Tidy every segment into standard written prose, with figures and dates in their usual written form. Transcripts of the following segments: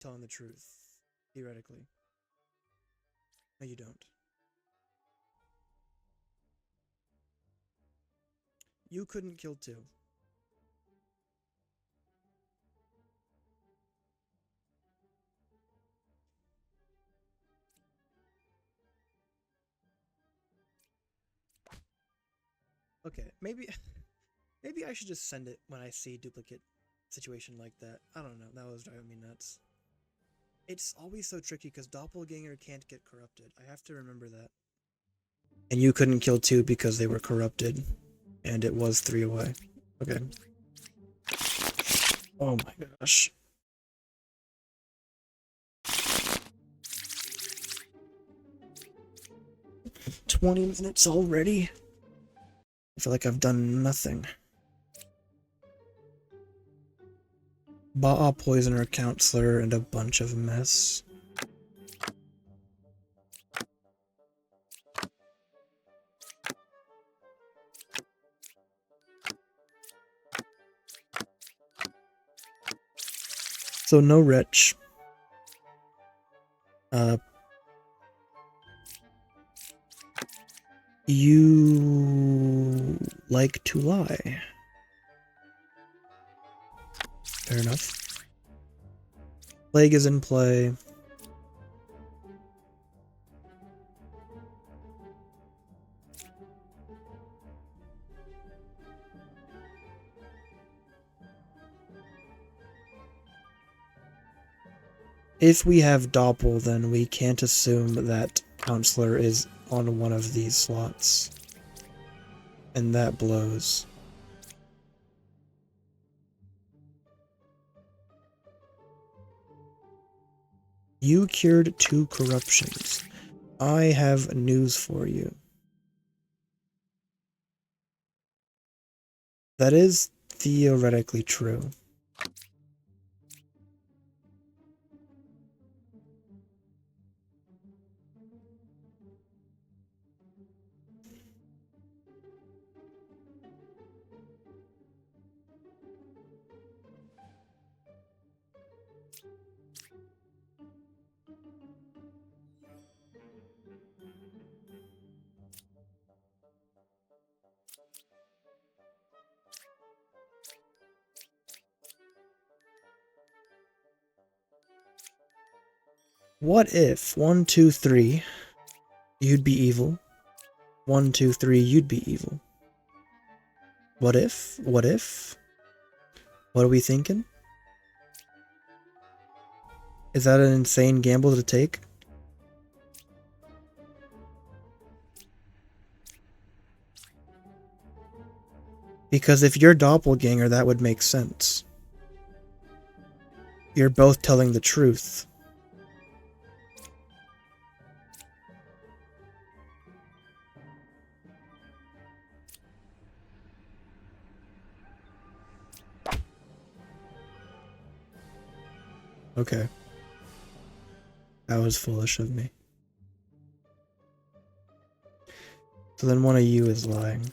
telling the truth, theoretically. No, you don't. You couldn't kill two. Okay, maybe maybe I should just send it when I see duplicate situation like that. I don't know. That was driving me nuts. It's always so tricky because doppelganger can't get corrupted. I have to remember that. And you couldn't kill two because they were corrupted, and it was 3 away. Okay. Oh my gosh. 20 minutes already? I feel like I've done nothing. Ba'a poisoner, counselor, and a bunch of mess. So no wretch. You like to lie. Fair enough. Plague is in play. If we have Doppel, then we can't assume that Counselor is on one of these slots. And that blows. You cured 2 corruptions. I have news for you. That is theoretically true. What if 1, 2, 3, you'd be evil? 1, 2, 3, you'd be evil. What if? What if? What are we thinking? Is that an insane gamble to take? Because if you're doppelganger, that would make sense. You're both telling the truth. Okay. That was foolish of me. So then one of you is lying.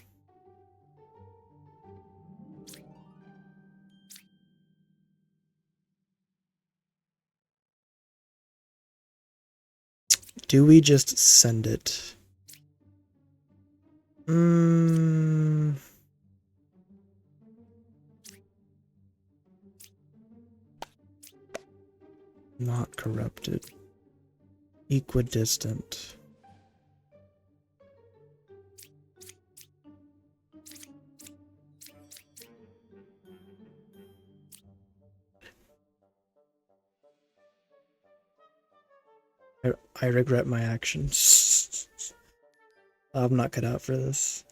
Do we just send it? Not corrupted. Equidistant. I regret my actions. I'm not cut out for this.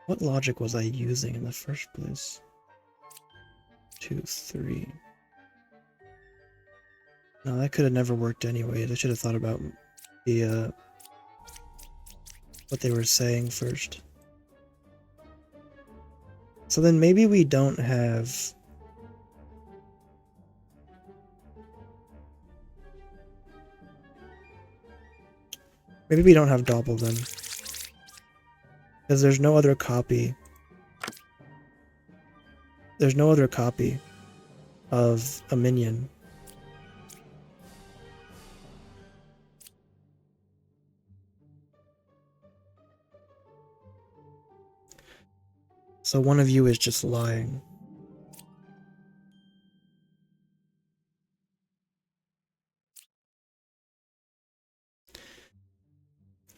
What logic was I using in the first place? 2, 3. No, that could have never worked anyway. I should have thought about the what they were saying first. So then maybe we don't have... Maybe we don't have Doppel then. Because there's no other copy. There's no other copy of a minion. So one of you is just lying.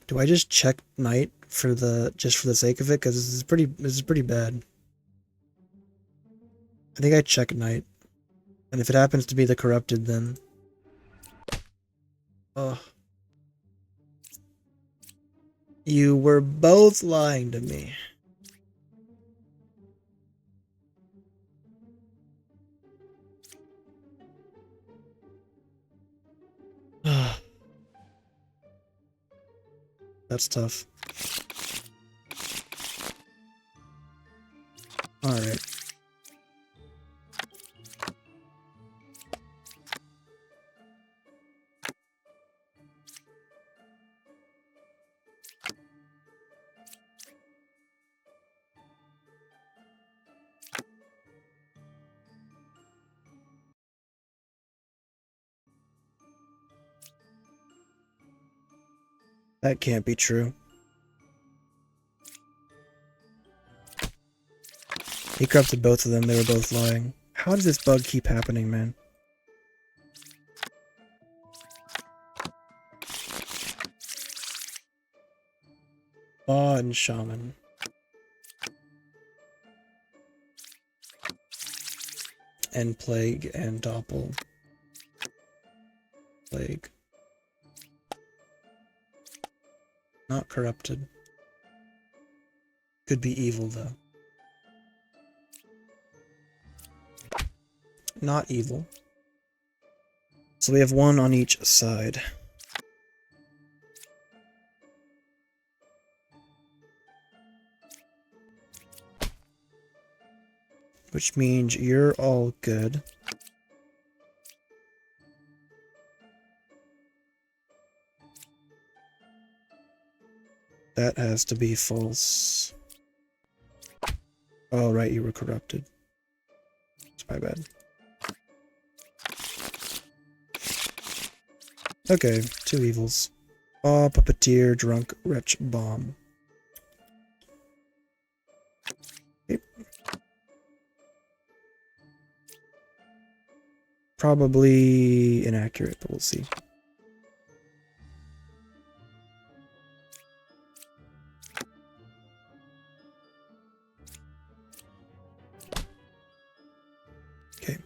Do I just check knight for the sake of it? Because this is pretty bad. I think I check knight, and if it happens to be the corrupted, then oh, you were both lying to me. That's tough. All right. That can't be true. He corrupted both of them. They were both lying. How does this bug keep happening, man? Law and Shaman. And Plague and Doppel. Plague. Not corrupted. Could be evil, though. Not evil. So we have one on each side. Which means you're all good. That has to be false. Oh, right, you were corrupted. It's my bad. Okay, two evils. Oh, puppeteer, drunk, wretch, bomb. Okay. Probably inaccurate, but we'll see. Okay.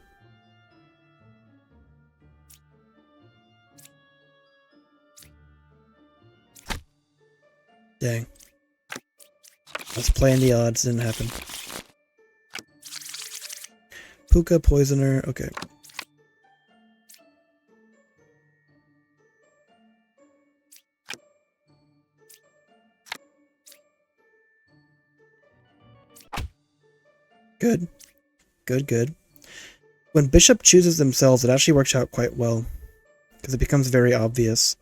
Dang. Let's play in the odds, didn't happen. Puka, poisoner, okay. Good. Good, good. When Bishop chooses themselves, it actually works out quite well. Because it becomes very obvious,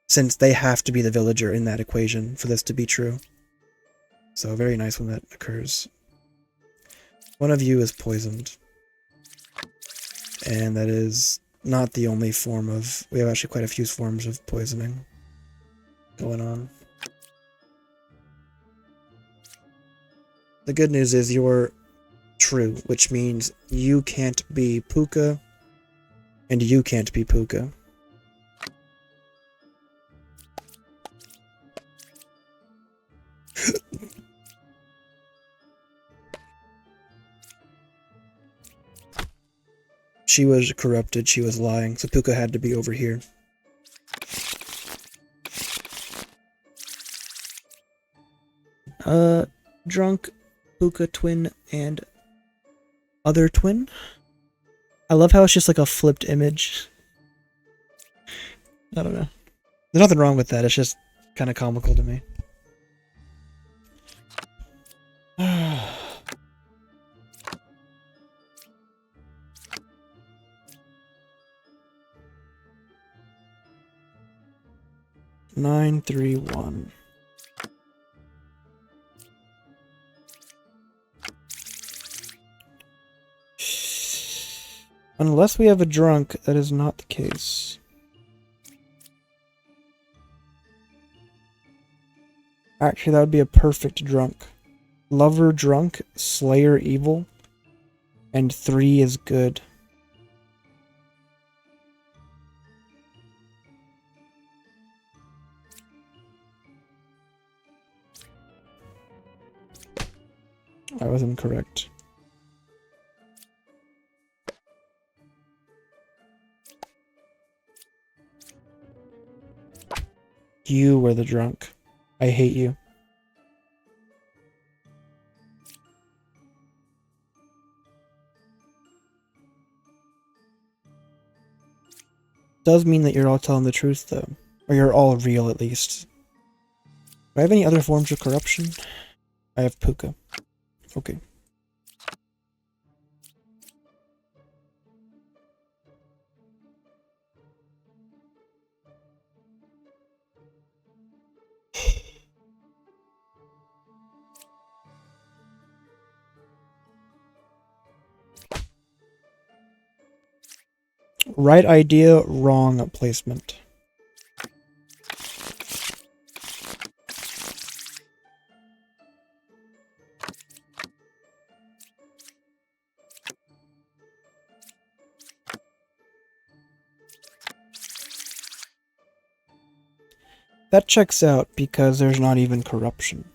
since they have to be the villager in that equation for this to be true. So very nice when that occurs. One of you is poisoned. And that is not the only form of... We have actually quite a few forms of poisoning going on. The good news is you're true, which means you can't be Puka, and you can't be Puka. She was corrupted, she was lying, so Puka had to be over here. Drunk, Puka, twin, and other twin? I love how it's just like a flipped image. I don't know. There's nothing wrong with that, it's just kind of comical to me. Nine, 3, 1. Unless we have a drunk, that is not the case. Actually, that would be a perfect drunk. Lover drunk, Slayer evil, and 3 is good. I was incorrect. You were the drunk. I hate you. Does mean that you're all telling the truth, though. Or you're all real, at least. Do I have any other forms of corruption? I have Puka. Okay. Right idea, wrong placement. That checks out because there's not even corruption.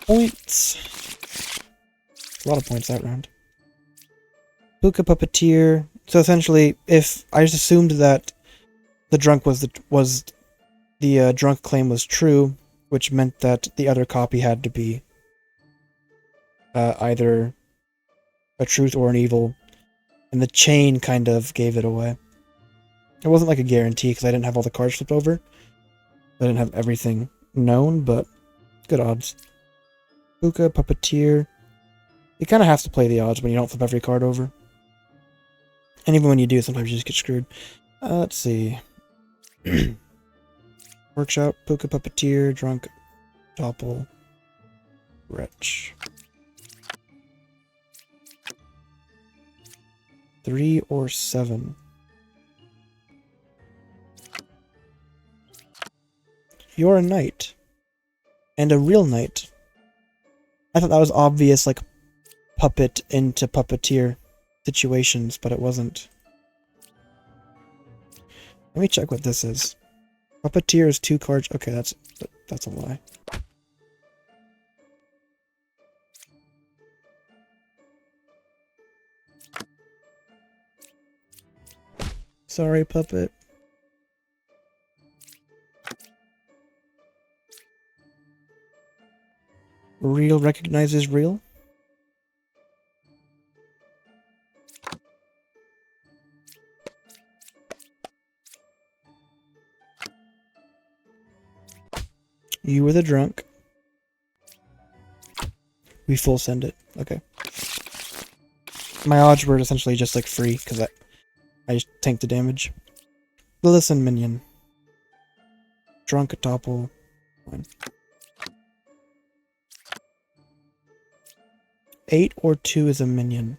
Points. A lot of points that round. Puka puppeteer. So essentially, if I just assumed that the drunk was the drunk claim was true, which meant that the other copy had to be either a truth or an evil, and the chain kind of gave it away. It wasn't like a guarantee because I didn't have all the cards flipped over. I didn't have everything known, but good odds. Puka puppeteer. You kind of have to play the odds when you don't flip every card over. And even when you do, sometimes you just get screwed. Let's see. Workshop, Puka puppeteer, drunk, doppel, wretch. 3 or 7. You're a knight. And a real knight. I thought that was obvious, like, puppet into puppeteer situations, but it wasn't. Let me check what this is. Puppeteer is 2 cards. Okay, that's a lie. Sorry, puppet. Real recognizes real. You were the drunk. We full send it. Okay. My odds were essentially just like free because I just tanked the damage. Listen, minion. Drunk doppel. 1. 8 or 2 is a minion.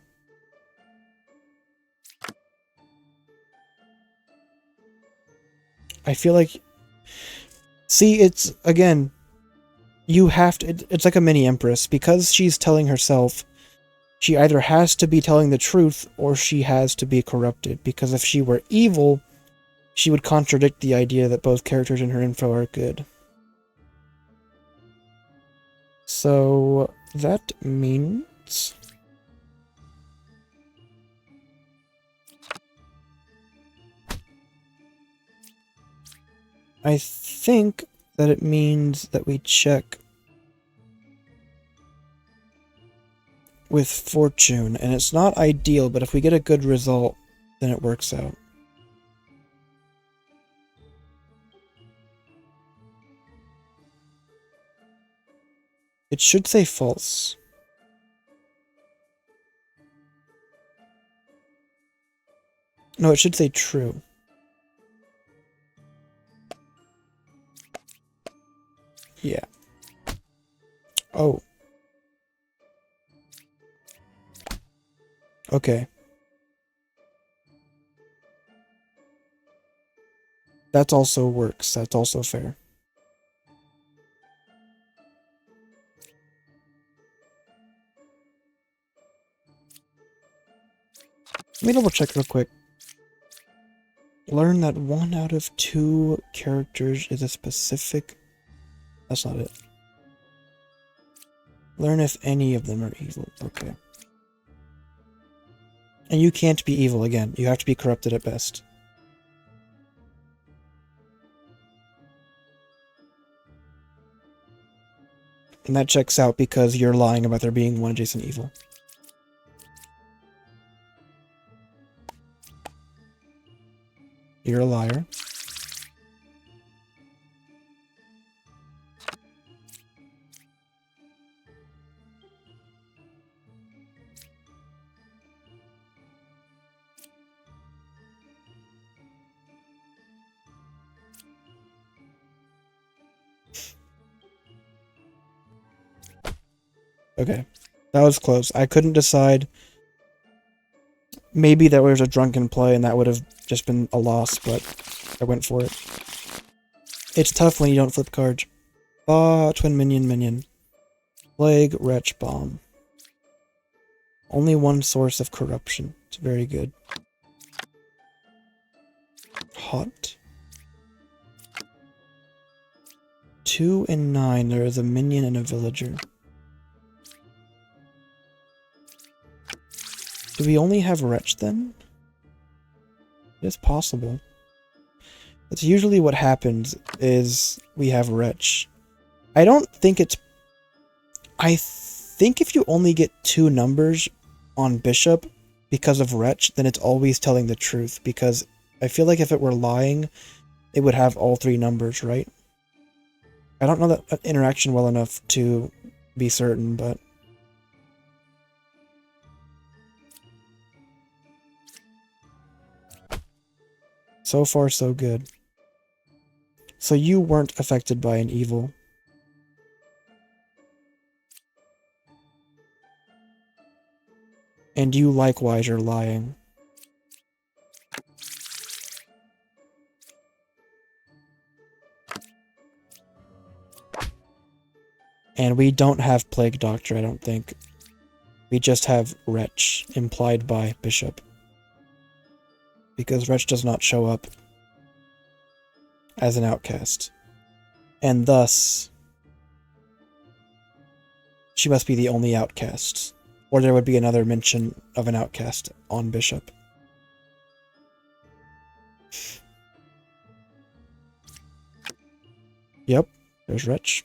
I feel like... See, it's, again, you have to... It's like a mini empress. Because she's telling herself, she either has to be telling the truth or she has to be corrupted. Because if she were evil, she would contradict the idea that both characters in her info are good. So, that means... I think that it means that we check with fortune, and it's not ideal, but if we get a good result, then it works out. It should say false. No, it should say true. Yeah. Oh. Okay. That also works. That's also fair. Let me double check real quick. Learn that 1 out of 2 characters is a specific... That's not it. Learn if any of them are evil. Okay. And you can't be evil again. You have to be corrupted at best. And that checks out because you're lying about there being one adjacent evil. You're a liar. Okay. That was close. I couldn't decide. Maybe there was a drunken play and that would have just been a loss, but I went for it. It's tough when you don't flip cards. Twin minion. Plague, wretch, bomb. Only one source of corruption. It's very good. Hot. 2 and 9. There is a minion and a villager. Do we only have wretch then? It's possible. That's usually what happens, is we have wretch. I don't think it's... I think if you only get 2 numbers on bishop because of wretch, then it's always telling the truth, because I feel like if it were lying, it would have all 3 numbers, right? I don't know that interaction well enough to be certain, but... So far, so good. So you weren't affected by an evil. And you likewise are lying. And we don't have Plague Doctor, I don't think. We just have Wretch, implied by Bishop. Because Wretch does not show up as an outcast. And thus, she must be the only outcast. Or there would be another mention of an outcast on Bishop. Yep, there's Wretch.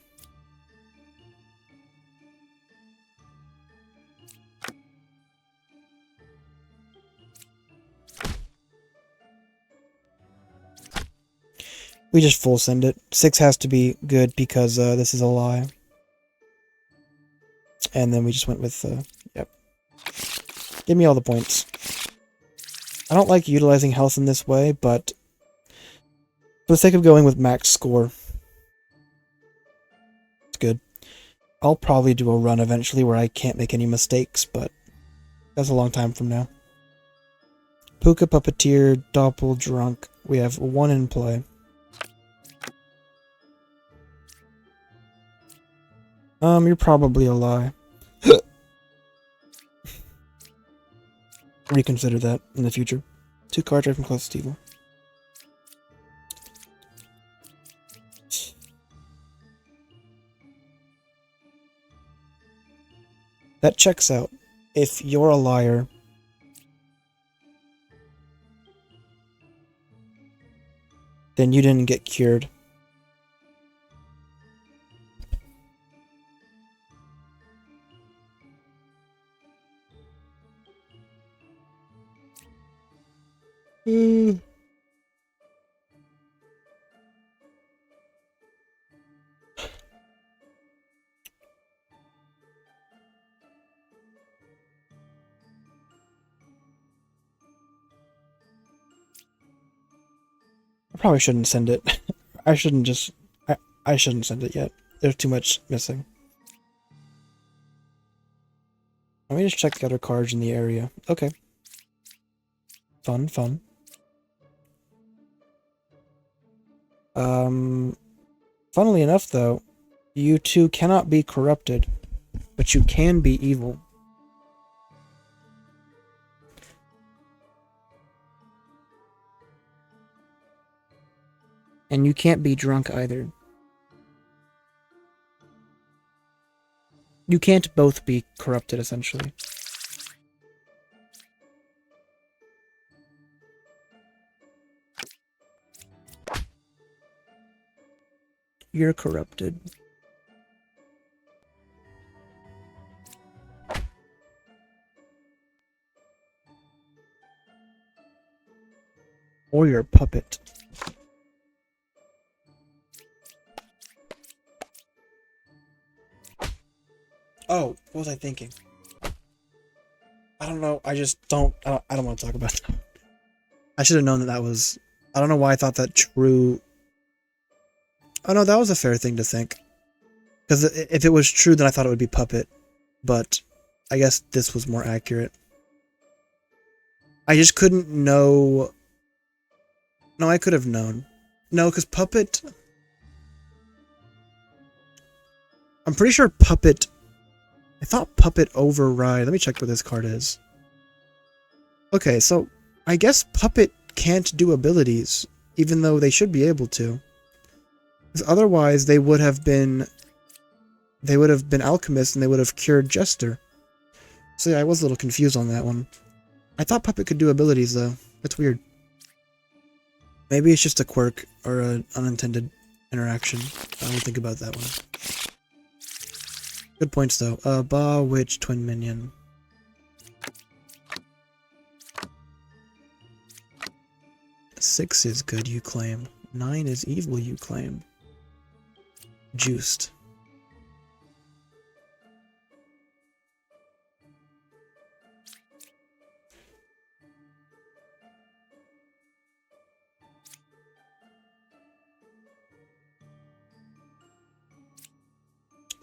We just full send it. 6 has to be good because this is a lie. And then we just went with, yep. Give me all the points. I don't like utilizing health in this way, but for the sake of going with max score, it's good. I'll probably do a run eventually where I can't make any mistakes, but that's a long time from now. Puka, Puppeteer, Doppel, Drunk. We have 1 in play. You're probably a lie. Reconsider that in the future. 2 cards right from closest evil. That checks out. If you're a liar, then you didn't get cured. probably shouldn't send it. I shouldn't just... I shouldn't send it yet. There's too much missing. Let me just check the other cards in the area. Okay. Fun, fun. Funnily enough, though, you two cannot be corrupted, but you can be evil. And you can't be drunk either. You can't both be corrupted, essentially. You're corrupted. Or you're a puppet. Oh, what was I thinking? I don't know. I just don't. I don't want to talk about it. I should have known that that was. I don't know why I thought that true. Oh no, that was a fair thing to think. Because if it was true, then I thought it would be puppet. But I guess this was more accurate. I just couldn't know. No, I could have known. No, because puppet. I'm pretty sure puppet. I thought puppet override. Let me check what this card is. Okay, so I guess puppet can't do abilities, even though they should be able to. Because otherwise, they would have been alchemists and they would have cured Jester. So yeah, I was a little confused on that one. I thought puppet could do abilities though. That's weird. Maybe it's just a quirk or an unintended interaction. I don't think about that one. Good points though. Ba, witch, twin minion. Six is good, you claim. 9 is evil, you claim. Juiced.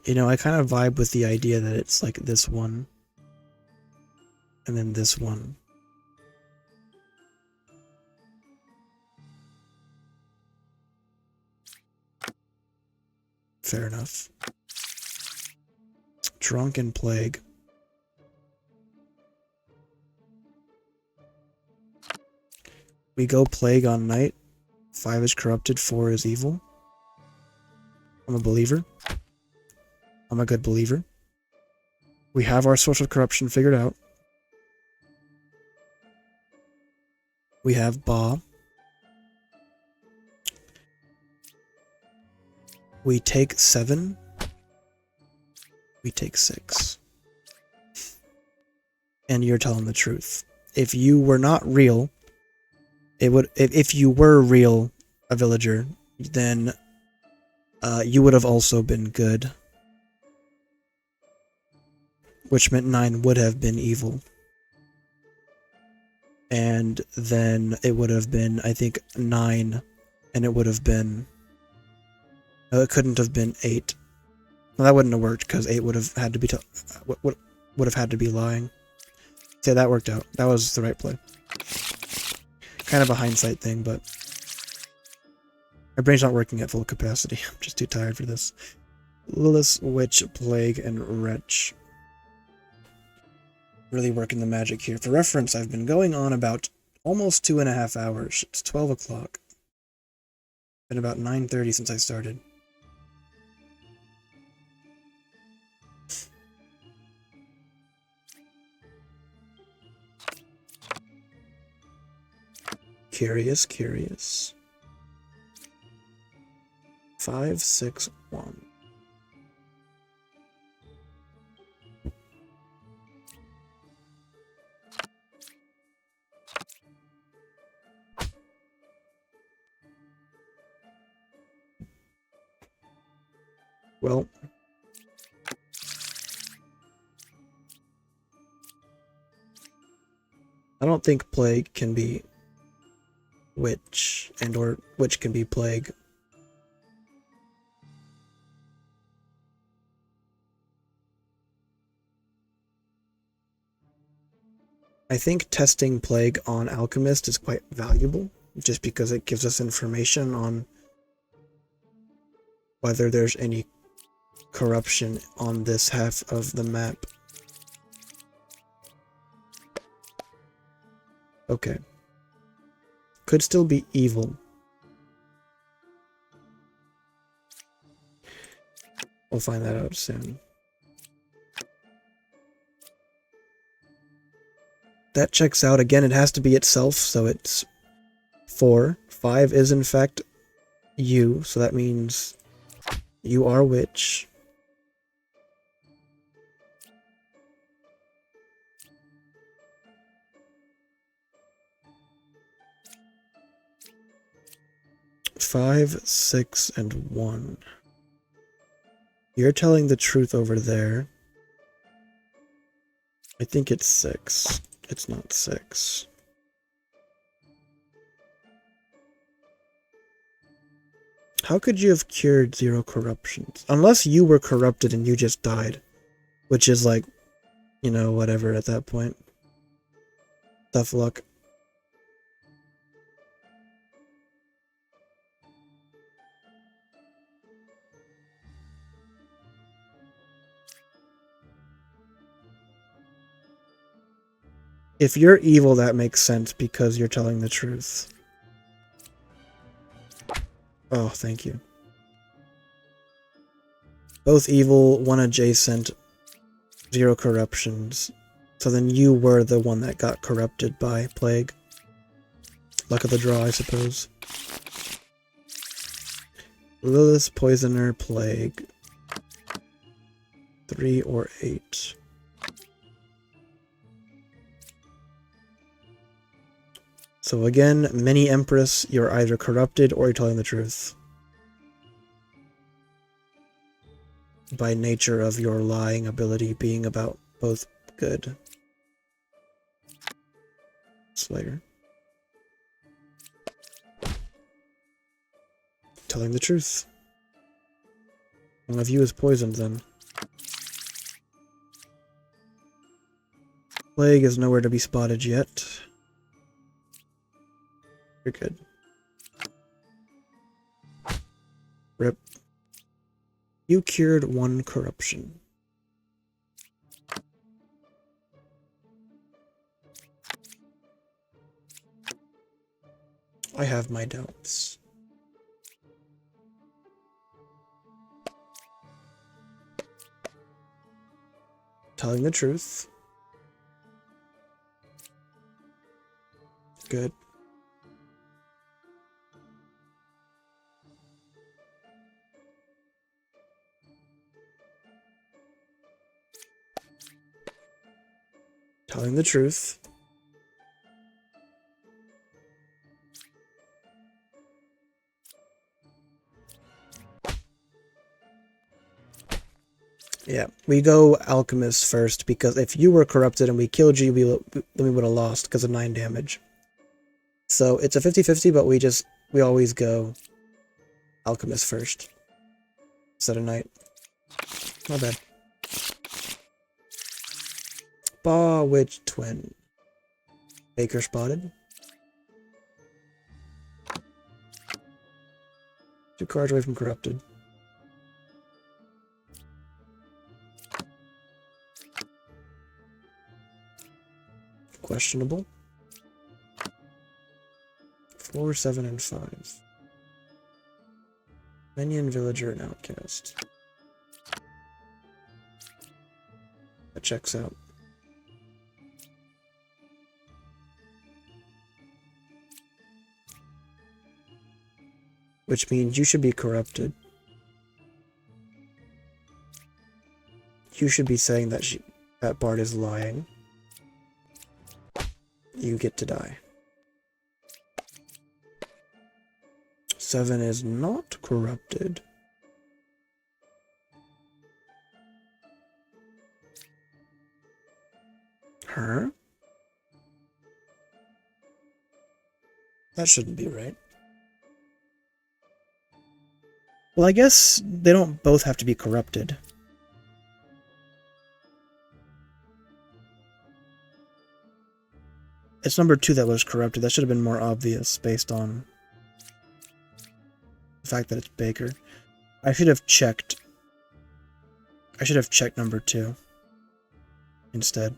You know, I kind of vibe with the idea that it's like this one. And then this one. Fair enough. Drunken plague. We go plague on night. 5 is corrupted, 4 is evil. I'm a believer. I'm a good believer. We have our source of corruption figured out. We have Ba. We take 7. We take 6. And you're telling the truth. If you were not real, it would. If you were real, a villager, then you would have also been good. Which meant 9 would have been evil. And then it would have been, I think, 9, and it would have been... No, it couldn't have been 8. Well, that wouldn't have worked, because 8 would have had to be... would have had to be lying. So yeah, that worked out. That was the right play. Kind of a hindsight thing, but... My brain's not working at full capacity. I'm just too tired for this. Lilith, Witch, Plague, and Wretch. Really working the magic here. For reference, I've been going on about almost 2.5 hours. It's 12 o'clock. Been about 9:30 since I started. Curious, curious. 5, 6, 1. Well, I don't think Plague can be witch, and or witch can be plague. I think testing plague on alchemist is quite valuable, just because it gives us information on whether there's any corruption on this half of the map. Okay. Could still be evil. We'll find that out soon. That checks out. Again, it has to be itself, so it's 4. 5 is in fact you, so that means you are witch. Five, 6, and 1. You're telling the truth over there. I think it's 6. It's not 6. How could you have cured 0 corruptions? Unless you were corrupted and you just died. Which is like, you know, whatever at that point. Tough luck. If you're evil, that makes sense because you're telling the truth. Oh, thank you. Both evil, 1 adjacent, 0 corruptions. So then you were the one that got corrupted by plague. Luck of the draw, I suppose. Lilith, poisoner, plague. 3 or 8. So again, mini Empress, you're either corrupted or you're telling the truth. By nature of your lying ability being about both good. Slayer. Telling the truth. One of you is poisoned then. Plague is nowhere to be spotted yet. You're good. Rip. You cured 1 corruption. I have my doubts. Telling the truth. Good. Telling the truth. Yeah, we go Alchemist first, because if you were corrupted and we killed you, then we would have lost because of 9 damage. So it's a 50-50, but we always go Alchemist first. Instead of Knight. Not bad. Ba Witch Twin. Baker spotted. 2 cards away from corrupted. Questionable. 4, 7, and 5. Minion, Villager, and Outcast. That checks out. Which means you should be corrupted. You should be saying that that Bard is lying. You get to die. 7 is not corrupted. Her? That shouldn't be right. Well, I guess they don't both have to be corrupted. It's number 2 that was corrupted. That should have been more obvious based on the fact that it's Baker. I should have checked number 2 instead.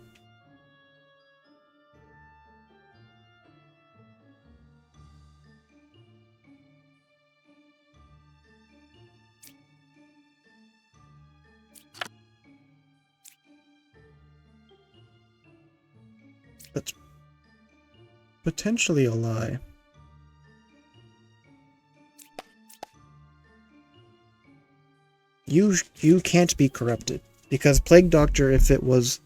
That's potentially a lie. You can't be corrupted because Plague Doctor, if it was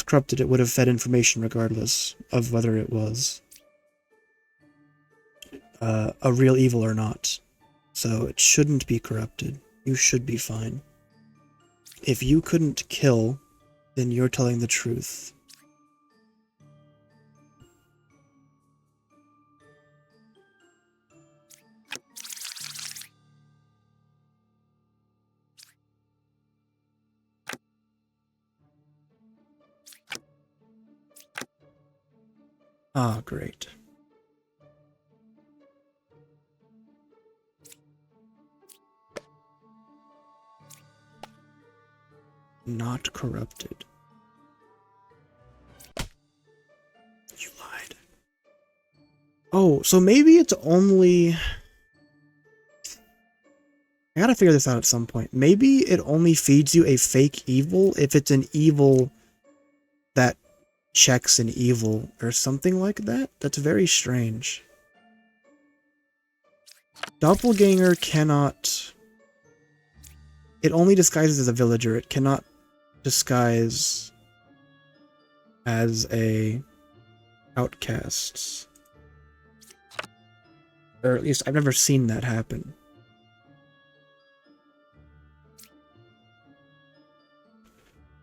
corrupted, it would have fed information regardless of whether it was a real evil or not. So it shouldn't be corrupted. You should be fine. If you couldn't kill, then you're telling the truth. Ah, great. Not corrupted. You lied. Oh, so maybe it's only... I gotta figure this out at some point. Maybe it only feeds you a fake evil if it's an evil that checks an evil or something like that. That's very strange. Doppelganger cannot... It only disguises as a villager. It cannot disguise as a outcast. Or at least I've never seen that happen.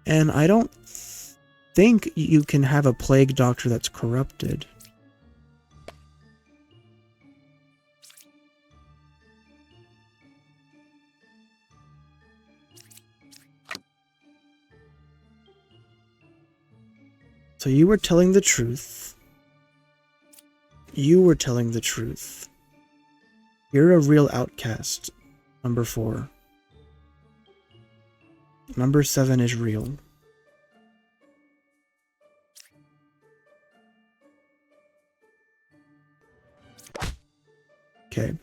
And I don't think you can have a Plague Doctor that's corrupted. So you were telling the truth. You were telling the truth. You're a real outcast. Number 4. Number 7 is real. Okay.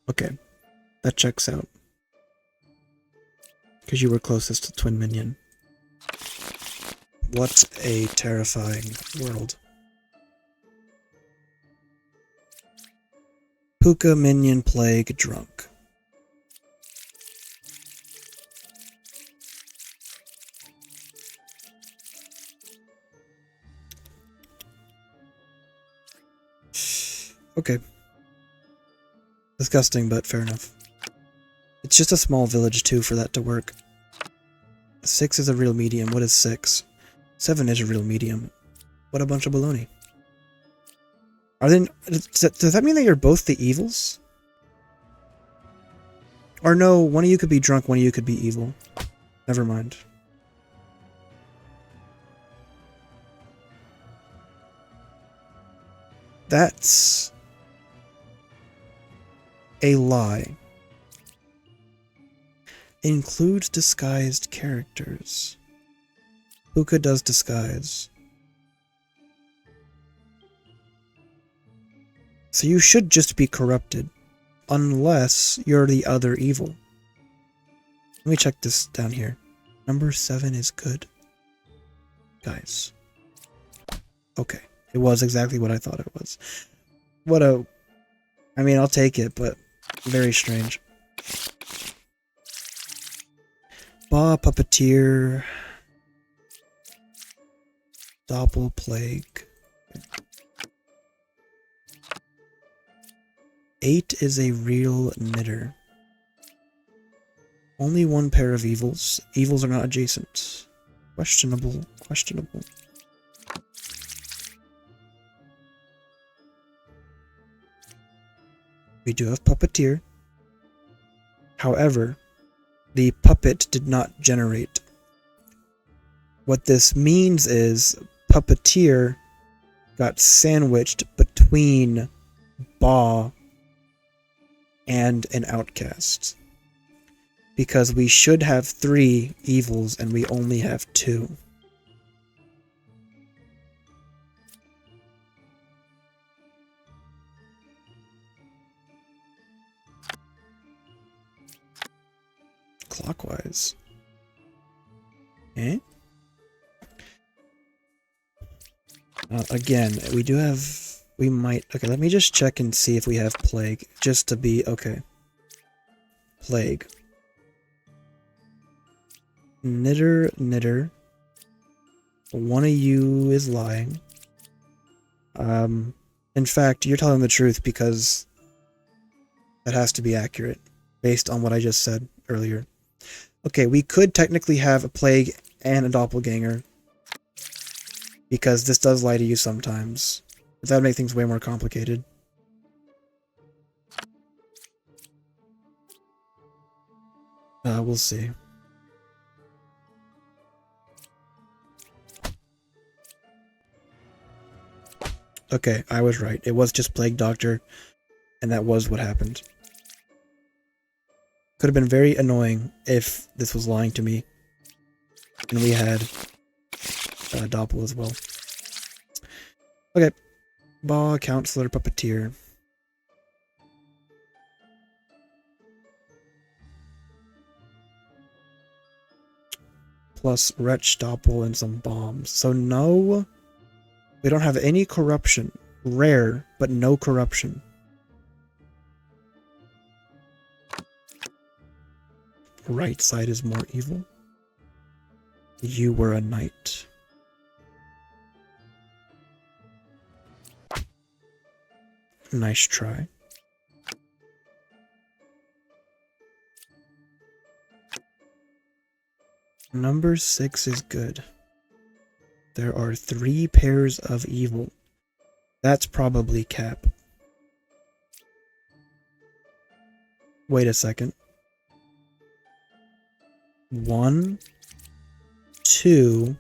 Okay. That checks out. Because you were closest to Twin Minion. What a terrifying world. Puka Minion Plague Drunk. Okay. Disgusting, but fair enough. It's just a small village, too, for that to work. 6 is a real medium. What is 6? 7 is a real medium. What a bunch of baloney. Are they... Does that mean that you're both the evils? Or no, one of you could be drunk, one of you could be evil. Never mind. That's... a lie. Includes disguised characters. Puka does disguise. So you should just be corrupted. Unless you're the other evil. Let me check this down here. Number 7 is good. Guys. Okay. It was exactly what I thought it was. What a... I mean, I'll take it, but very strange. Puppeteer. Doppel Plague. 8 is a real knitter. Only one pair of evils. Evils are not adjacent. Questionable. Questionable. We do have puppeteer. However, the puppet did not generate. What this means is puppeteer got sandwiched between Ba and an outcast. Because we should have 3 evils and we only have 2. Clockwise. Eh? Again, we do have... We might... Okay, let me just check and see if we have Plague. Just to be... Okay. Plague. Knitter. One of you is lying. In fact, you're telling the truth because that has to be accurate based on what I just said earlier. Okay, we could technically have a Plague and a doppelganger because this does lie to you sometimes. But that would make things way more complicated. We'll see. Okay, I was right. It was just Plague Doctor, and that was what happened. Could have been very annoying if this was lying to me, and we had Doppel as well. Okay, Ba, Counselor, Puppeteer. Plus Wretch, Doppel, and some bombs. So no... We don't have any corruption. Rare, but no corruption. Right side is more evil. You were a knight. Nice try. Number 6 is good. There are 3 pairs of evil. That's probably Cap. Wait a second. 1, 2...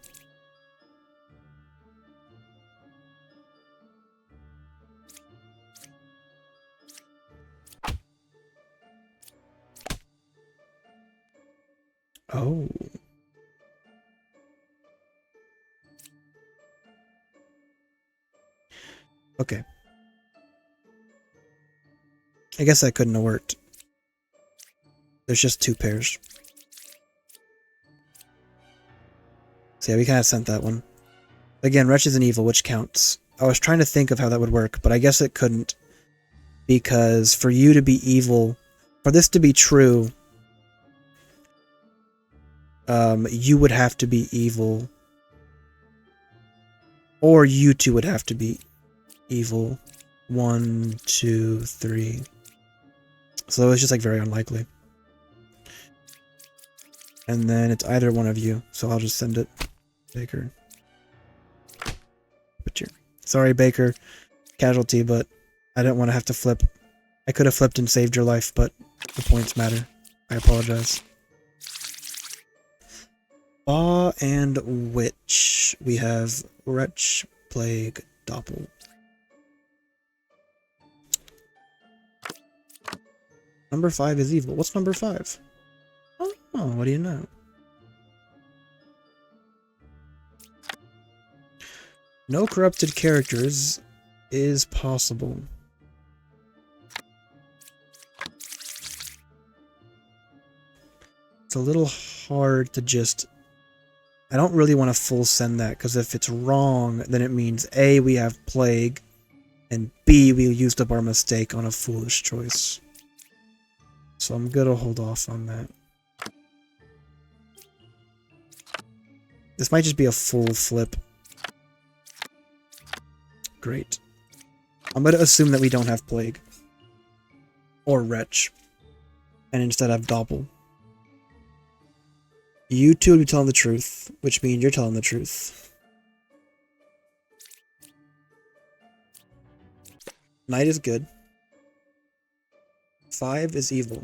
Oh. Okay. I guess that couldn't have worked. There's just 2 pairs. So yeah, we kind of sent that one. Again, Wretch is an evil, which counts. I was trying to think of how that would work, but I guess it couldn't. Because for you to be evil, for this to be true, you would have to be evil. Or you two would have to be evil. 1, 2, 3. So it's just like very unlikely. And then it's either one of you, so I'll just send it. Baker. Sorry, Baker. Casualty, but I didn't want to have to flip. I could have flipped and saved your life, but the points matter. I apologize. Ba and Witch. We have Wretch, Plague, Doppel. Number 5 is evil. What's number 5? Oh, what do you know? No corrupted characters is possible. It's a little hard to just... I don't really want to full send that, because if it's wrong, then it means A, we have Plague, and B, we used up our mistake on a foolish choice. So I'm gonna hold off on that. This might just be a full flip. Great. I'm gonna assume that we don't have Plague. Or Wretch. And instead have Doppel. You two would be telling the truth, which means you're telling the truth. Knight is good. 5 is evil.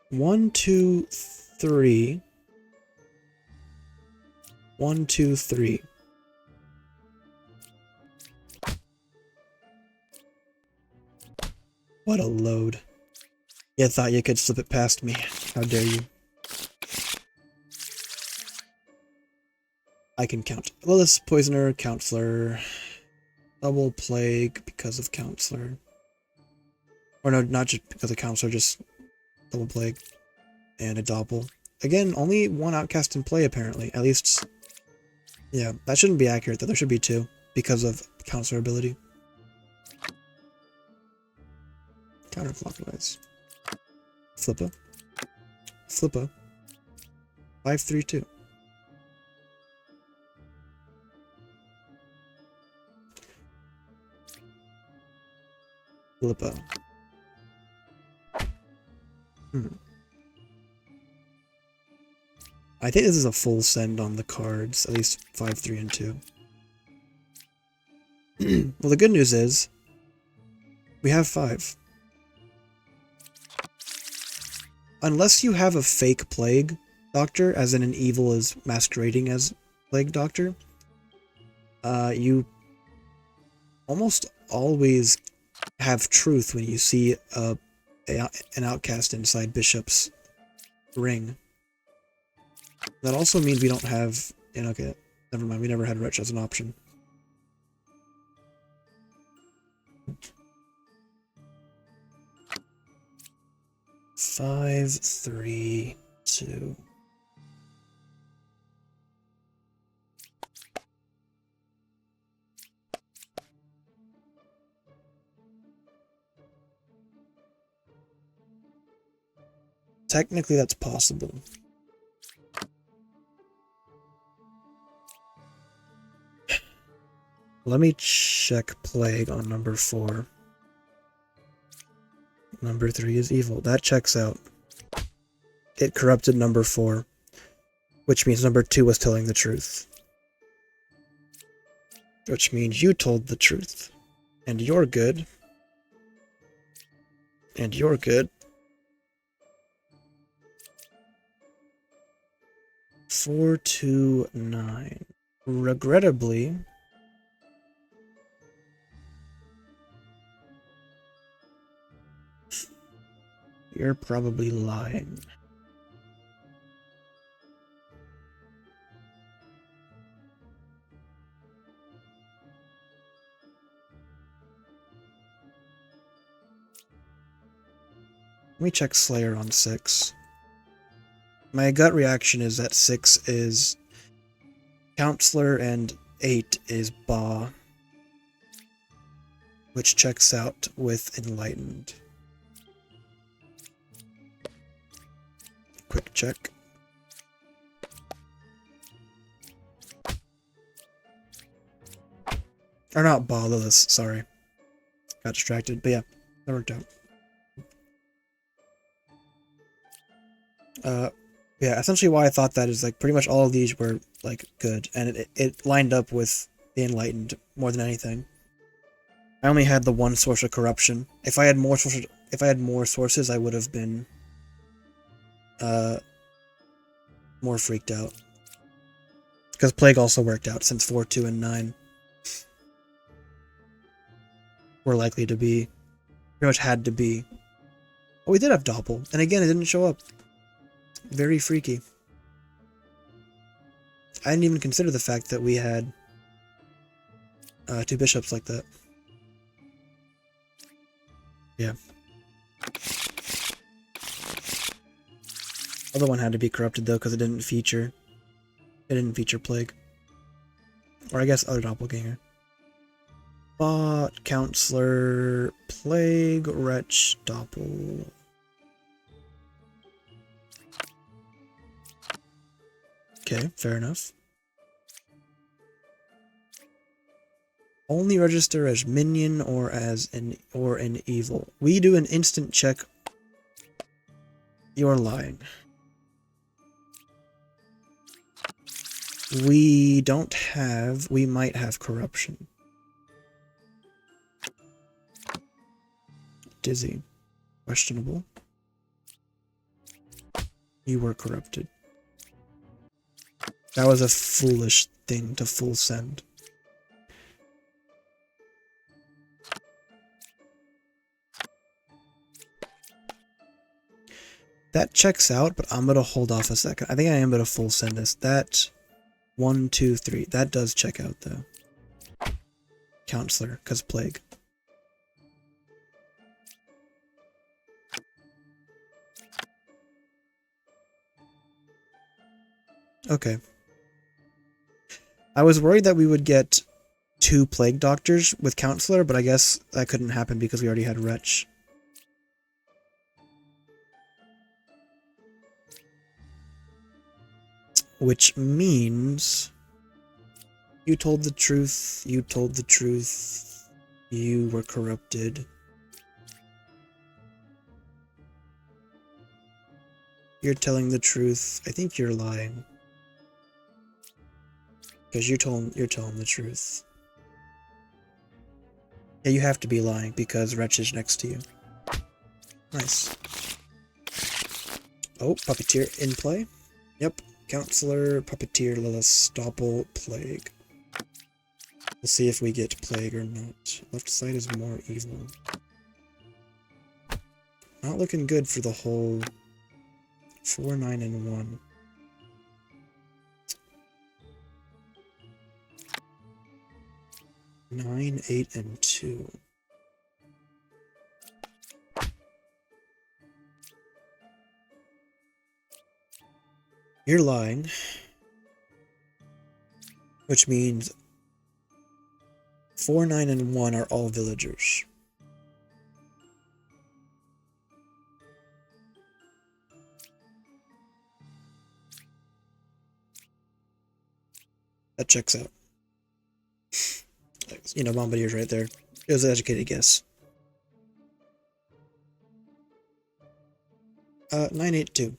One, two, three. 1, 2, 3. What a load. You thought you could slip it past me. How dare you. I can count. Lilith's Poisoner, Counselor. Double Plague because of Counselor. Or no, not just because of Counselor, just Double Plague. And a Doppel. Again, only one Outcast in play apparently. At least, yeah, that shouldn't be accurate though. There should be 2 because of Counselor ability. Counterclockwise. Flippa. Flippa. 5, 3, 2. Flippa. I think this is a full send on the cards, at least 5, 3, and 2. Well, the good news is we have 5. Unless you have a fake Plague Doctor, as in an evil is masquerading as Plague Doctor, you almost always have truth when you see an outcast inside Bishop's ring. That also means we don't have... okay, never mind, we never had Wretch as an option. Five, 3, 2. Technically, that's possible. Let me check Plague on number 4. Number 3 is evil. That checks out. It corrupted number 4, which means number 2 was telling the truth. Which means you told the truth. And you're good. And you're good. 4, 2, 9. Regrettably, you're probably lying. Let me check Slayer on 6. My gut reaction is that 6 is Counselor and 8 is Ba, which checks out with Enlightened. Quick check. Or not Ba, Lilith, sorry. Got distracted, but yeah, that worked out. Yeah, essentially why I thought that is like pretty much all of these were like good, and it lined up with the Enlightened more than anything. I only had the one source of corruption. If I had more sources, I would have been more freaked out. Because Plague also worked out since 4, 2, and 9 were likely to be, pretty much had to be. Oh, we did have Doppel, and again, it didn't show up. Very freaky. I didn't even consider the fact that we had 2 bishops like that. Yeah. Other one had to be corrupted though because it didn't feature Plague. Or I guess other doppelganger. Bot, Counselor, Plague, Wretch, Doppel. Okay, fair enough. Only register as minion or as an evil. We do an instant check. You're lying. We don't have. We might have corruption. Dizzy. Questionable. You were corrupted. That was a foolish thing to full send. That checks out, but I'm gonna hold off a second. I think I am gonna full send this. That 1, 2, 3. That does check out though. Counselor, cause plague. Okay. I was worried that we would get 2 plague doctors with counselor, but I guess that couldn't happen because we already had wretch. Which means you told the truth, you told the truth, you were corrupted. You're telling the truth. I think you're lying. Because you're telling the truth. Yeah, you have to be lying because Wretch is next to you. Nice. Oh, puppeteer in play. Yep. Counselor, puppeteer, Lilistopple, plague. We'll see if we get plague or not. Left side is more evil. Not looking good for the whole 4, 9, and 1. Nine, 8, and 2. You're lying. Which means 4, 9, and 1 are all villagers. That checks out. You know, Bombardier's right there. It was an educated guess. 9, 8, 2.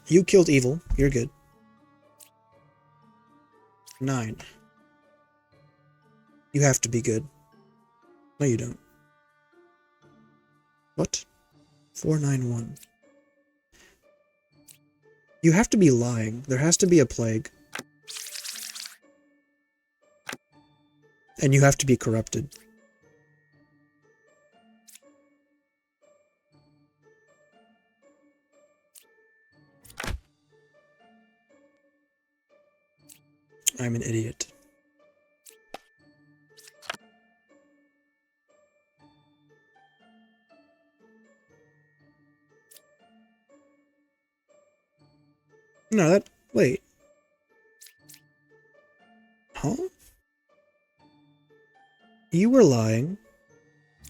You killed evil. You're good. 9. You have to be good. No, you don't. What? 4, 9, 1. You have to be lying. There has to be a plague. And you have to be corrupted. I'm an idiot. No, that... Wait. Huh? You were lying.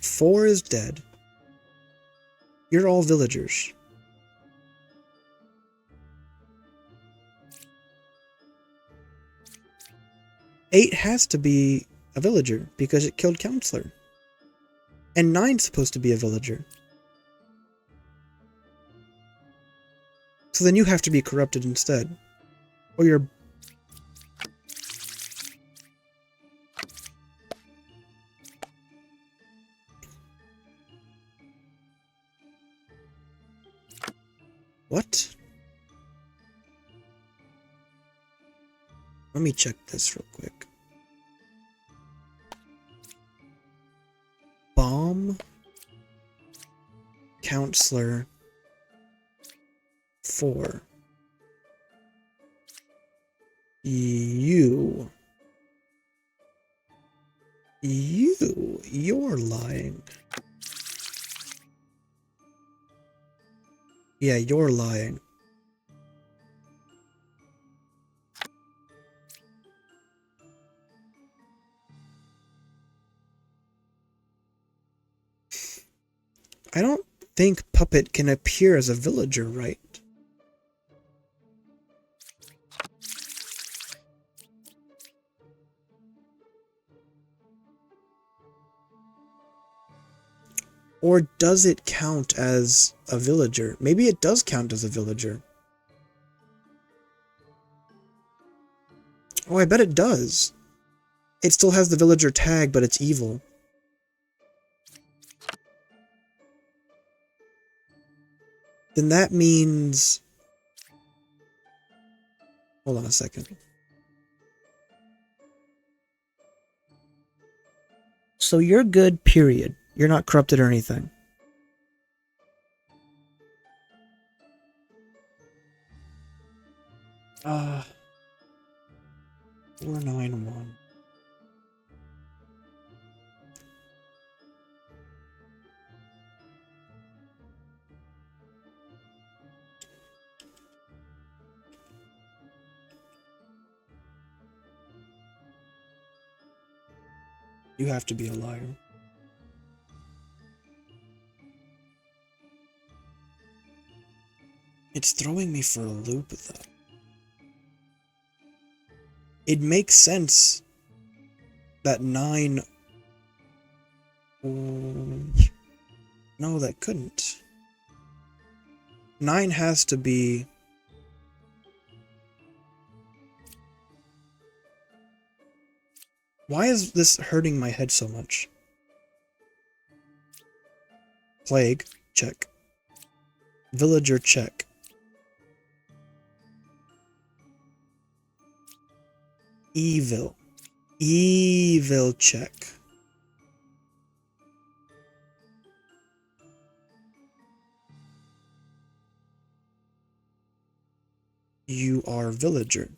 4 is dead. You're all villagers. Eight has to be a villager because it killed Counselor. And 9's supposed to be a villager. So then you have to be corrupted instead. Or you're... What? Let me check this real quick. Bomb. Counselor. 4. You're lying. Yeah, you're lying. I don't think Puppet can appear as a villager, right? Or does it count as a villager? Maybe it does count as a villager. Oh, I bet it does. It still has the villager tag, but it's evil. Then that means... Hold on a second. So you're good, period. You're not corrupted or anything. Uh... 491. You have to be a liar. It's throwing me for a loop, though. It makes sense that 9... No, that couldn't. 9 has to be... Why is this hurting my head so much? Plague, check. Villager, check. Evil. Evil, check. You are villager.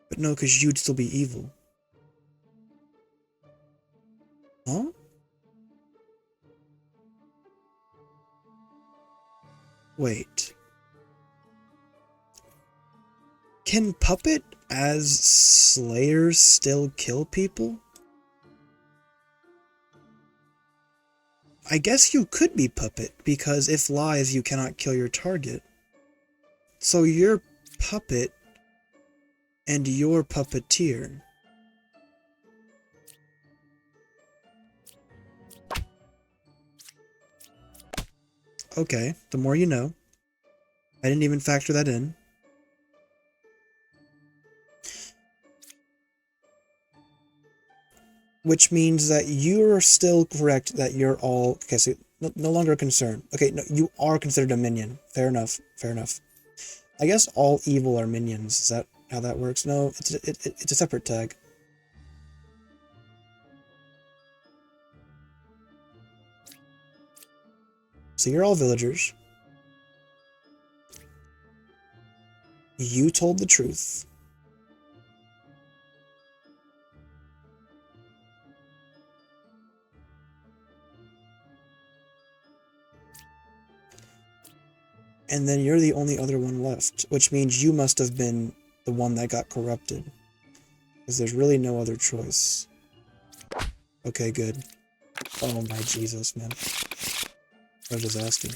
But no, because you'd still be evil. Huh? Wait. Can Puppet as Slayer still kill people? I guess you could be Puppet, because if lies, you cannot kill your target. So you're Puppet, and you're Puppeteer. Okay, the more you know. I didn't even factor that in. Which means that you're still correct that you're all... Okay, so no longer a concern. Okay, no, you are considered a minion. Fair enough, fair enough. I guess all evil are minions. Is that how that works? No, it's a separate tag. So you're all villagers. You told the truth. And then you're the only other one left, which means you must have been the one that got corrupted. Because there's really no other choice. Okay, good. Oh my Jesus, man. I was just asking.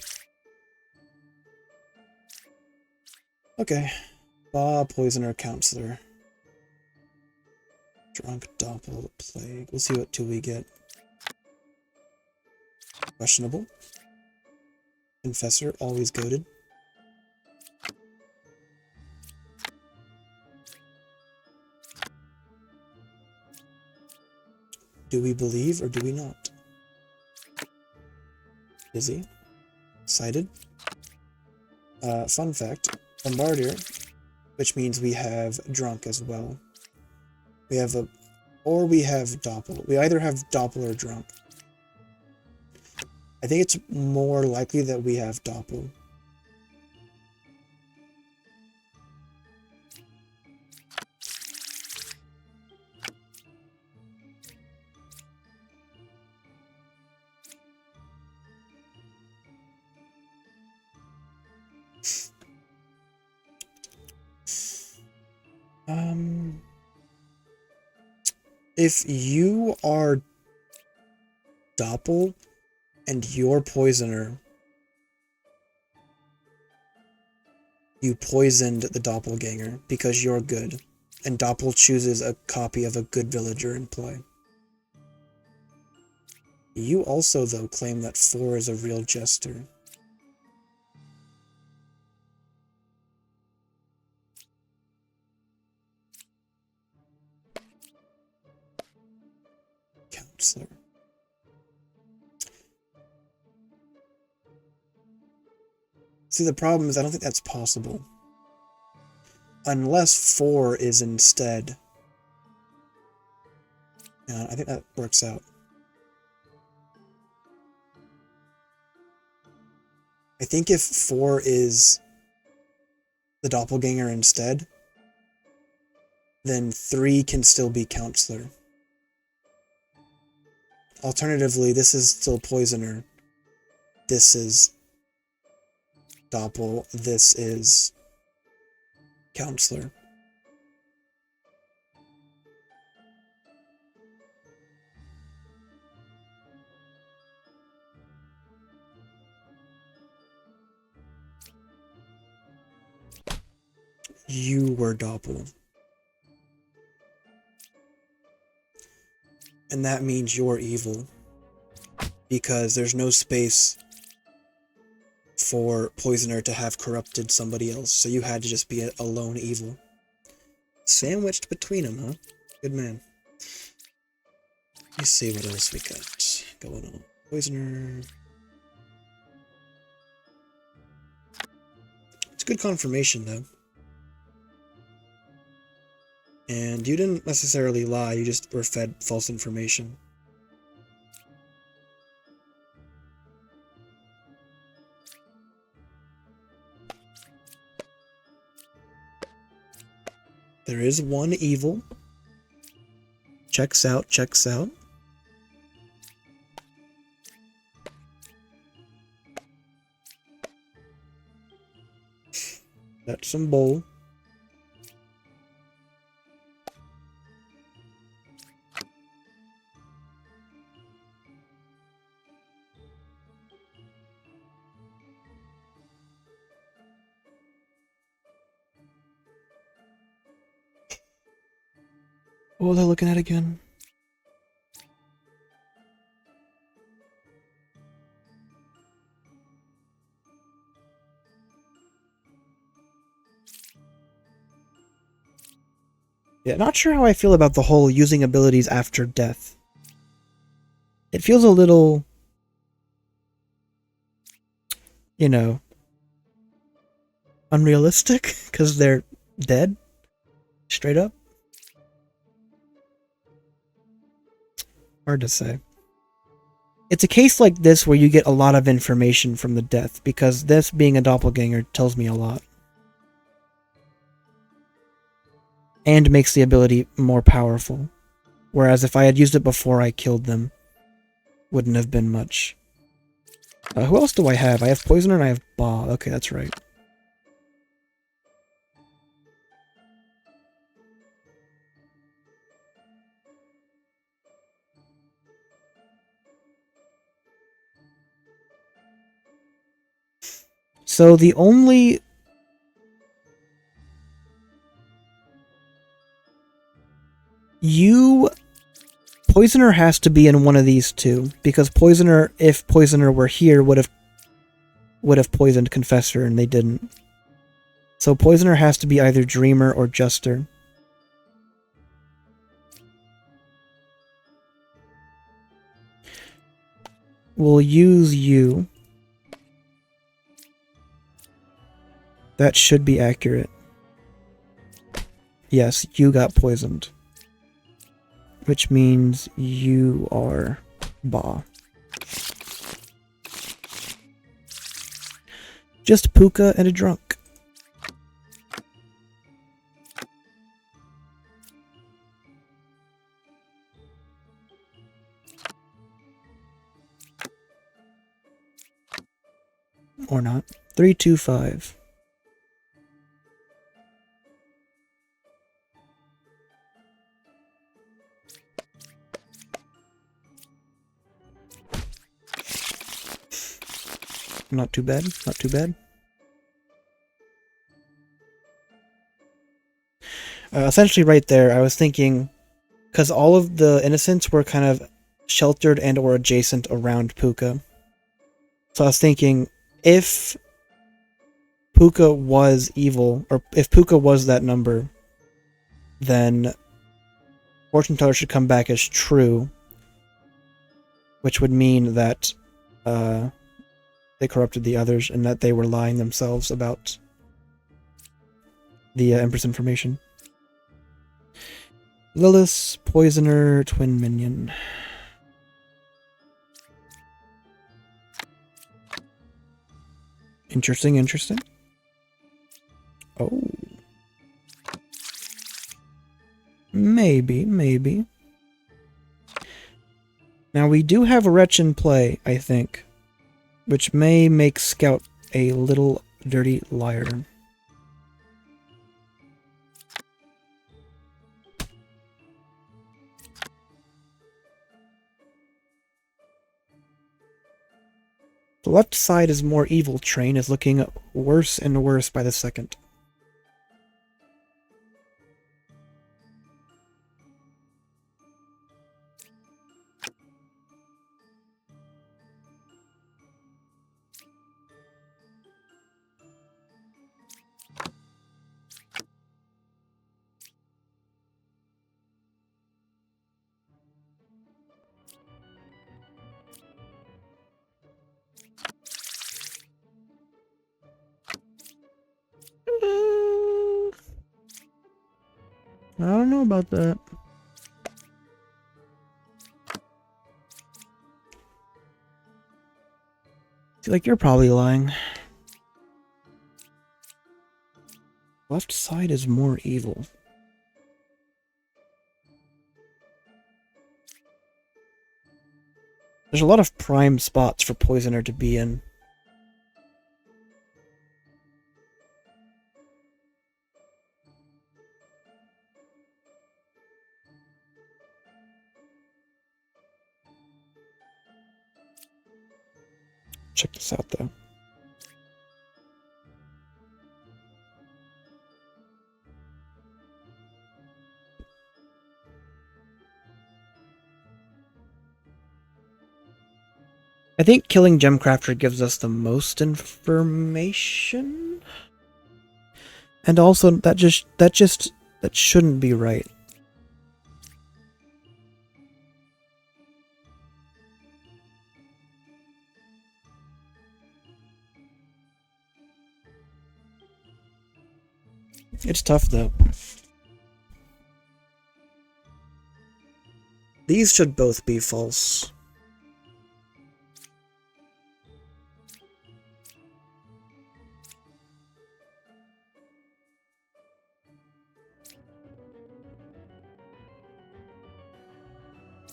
Okay. Poisoner, counselor. Drunk, doppel, plague. We'll see what 2 we get. Questionable. Confessor, always goaded. Do we believe or do we not? Busy. Cited. Fun fact. Bombardier, which means we have drunk as well. We have a... Or we have doppel. We either have doppel or drunk. I think it's more likely that we have doppel. If you are Doppel and you're Poisoner, you poisoned the Doppelganger because you're good, and Doppel chooses a copy of a good villager in play. You also, though, claim that 4 is a real jester. Counselor. See, the problem is I don't think that's possible. Unless 4 is instead. Yeah, I think that works out. I think if 4 is the Doppelganger instead, then 3 can still be Counselor. Alternatively, this is still Poisoner. This is Doppel. This is Counselor. You were Doppel. And that means you're evil. Because there's no space for Poisoner to have corrupted somebody else, so you had to just be a lone evil. Sandwiched between them, huh? Good man. Let's see what else we got going on. Poisoner. It's good confirmation, though. And you didn't necessarily lie, you just were fed false information. There is one evil. Checks out, checks out. That's some bull. What was I looking at again? Yeah, not sure how I feel about the whole using abilities after death. It feels a little, you know, unrealistic, because they're dead, straight up. Hard to say. It's a case like this where you get a lot of information from the death, because this being a doppelganger tells me a lot. And makes the ability more powerful. Whereas if I had used it before I killed them, wouldn't have been much. Who else do I have? I have Poisoner and I have Ba. Okay, that's right. So the only... Poisoner has to be in one of these two, because Poisoner, if Poisoner were here, would have poisoned Confessor, and they didn't. So Poisoner has to be either Dreamer or Juster. We'll use you. That should be accurate. Yes, you got poisoned. Which means you are Ba. Just Puka and a drunk. Or not. 325. Not too bad. Not too bad. Essentially right there, I was thinking, because all of the innocents were kind of sheltered and or adjacent around Puka. So I was thinking, if Puka was evil, or if Puka was that number, then Fortune Teller should come back as true, which would mean that they corrupted the others and that they were lying themselves about the Empress information. Lilith, Poisoner, Twin Minion. Interesting, interesting. Oh. Maybe, maybe. Now we do have Wretch in play, I think, which may make Scout a little dirty liar. The left side is more evil train is looking worse and worse by the second. I don't know about that. I feel like you're probably lying. Left side is more evil. There's a lot of prime spots for Poisoner to be in. Check this out, though. I think killing Gemcrafter gives us the most information. And also, that shouldn't be right. It's tough, though. These should both be false.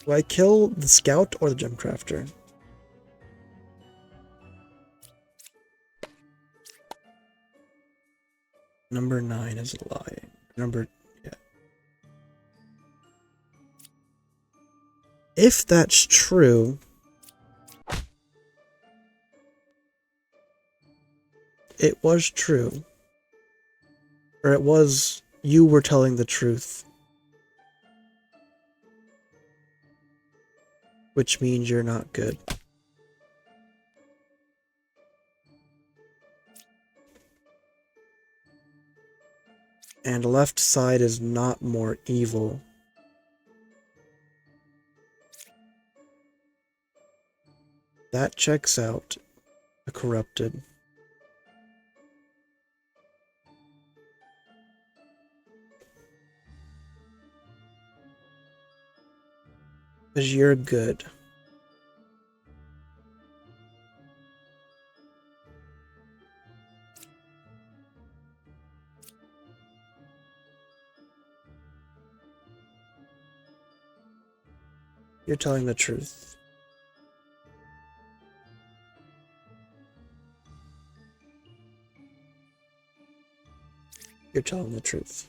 Do I kill the Scout or the Gemcrafter? Number 9 is lying. Yeah. If that's true, it was true. Or it was, you were telling the truth. Which means you're not good. And left side is not more evil. That checks out. The corrupted. Because you're good. You're telling the truth. You're telling the truth.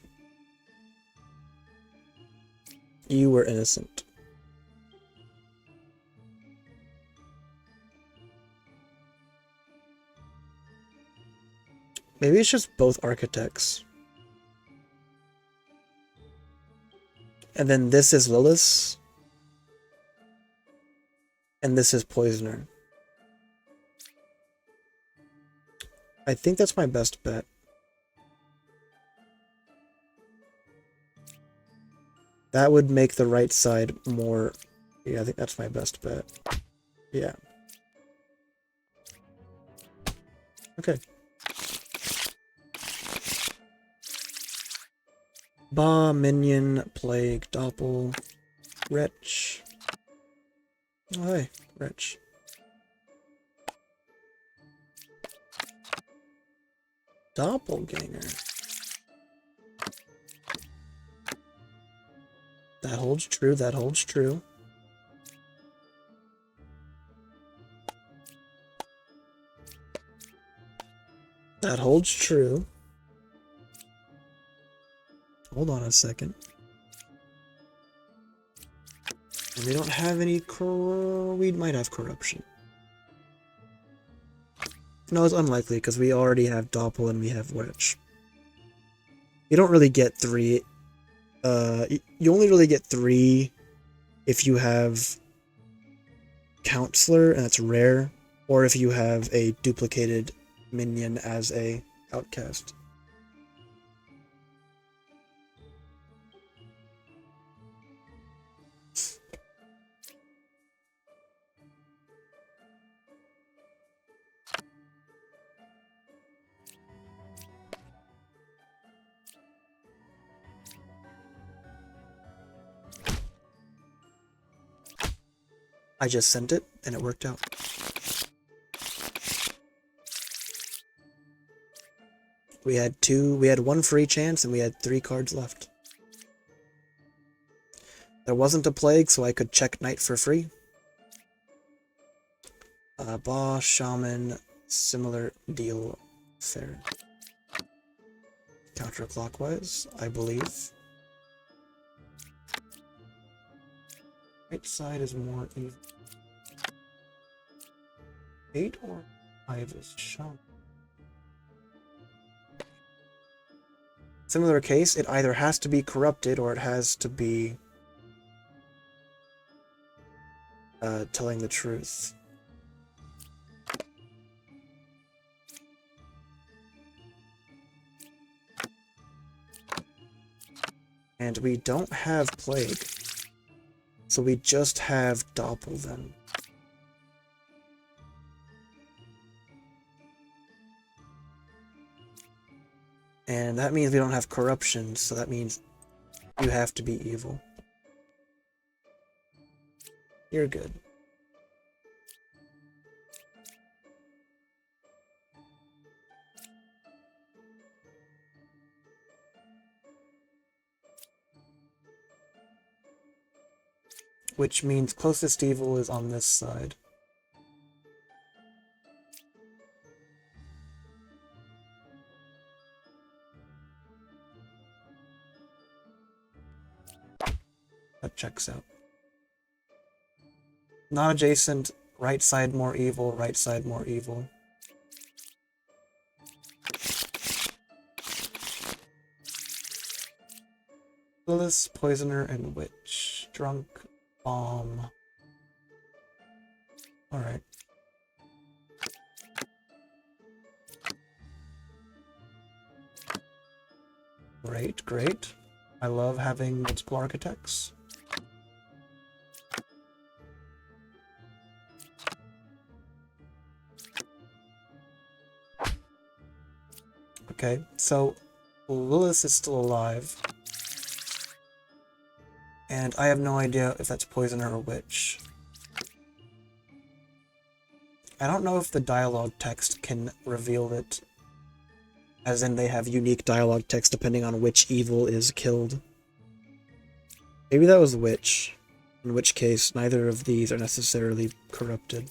You were innocent. Maybe it's just both architects. And then this is Lilith. And this is Poisoner. I think that's my best bet. That would make the right side more... Yeah, I think that's my best bet. Yeah. Okay. Ba, Minion, Plague, Doppel, Wretch. Oh, hey, Wretch. Doppelganger. That holds true, that holds true. That holds true. Hold on a second. And we don't have any we might have corruption. No, it's unlikely because we already have Doppel and we have Witch. You don't really get 3. You only really get 3 if you have Counselor, and that's rare, or if you have a duplicated minion as a outcast. I just sent it, and it worked out. We had 1 free chance, and we had 3 cards left. There wasn't a plague, so I could check Knight for free. Boss, Shaman, similar deal, fair. Counterclockwise, I believe. Right side is more even. 8 or 5 is Shaman. Similar case, it either has to be corrupted or it has to be telling the truth. And we don't have Plague, so we just have Doppel then. And that means we don't have corruption, so that means you have to be evil. You're good. Which means closest evil is on this side. That checks out. Not adjacent, right side more evil, right side more evil. Lilith, Poisoner, and Witch. Drunk, Bomb. Alright. Great, great. I love having multiple architects. Okay, so Lilith is still alive. And I have no idea if that's Poisoner or Witch. I don't know if the dialogue text can reveal it. As in they have unique dialogue text depending on which evil is killed. Maybe that was Witch. In which case, neither of these are necessarily corrupted.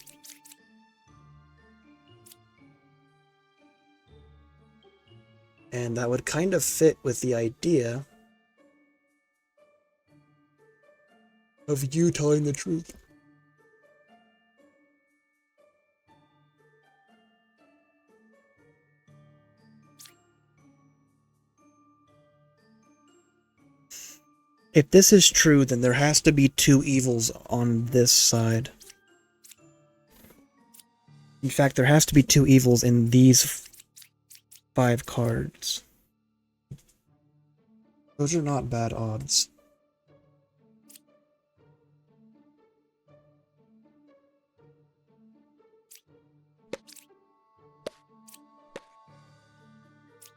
And that would kind of fit with the idea of you telling the truth. If this is true, then there has to be two evils on this side. In fact, there has to be two evils in these 5 cards. Those are not bad odds.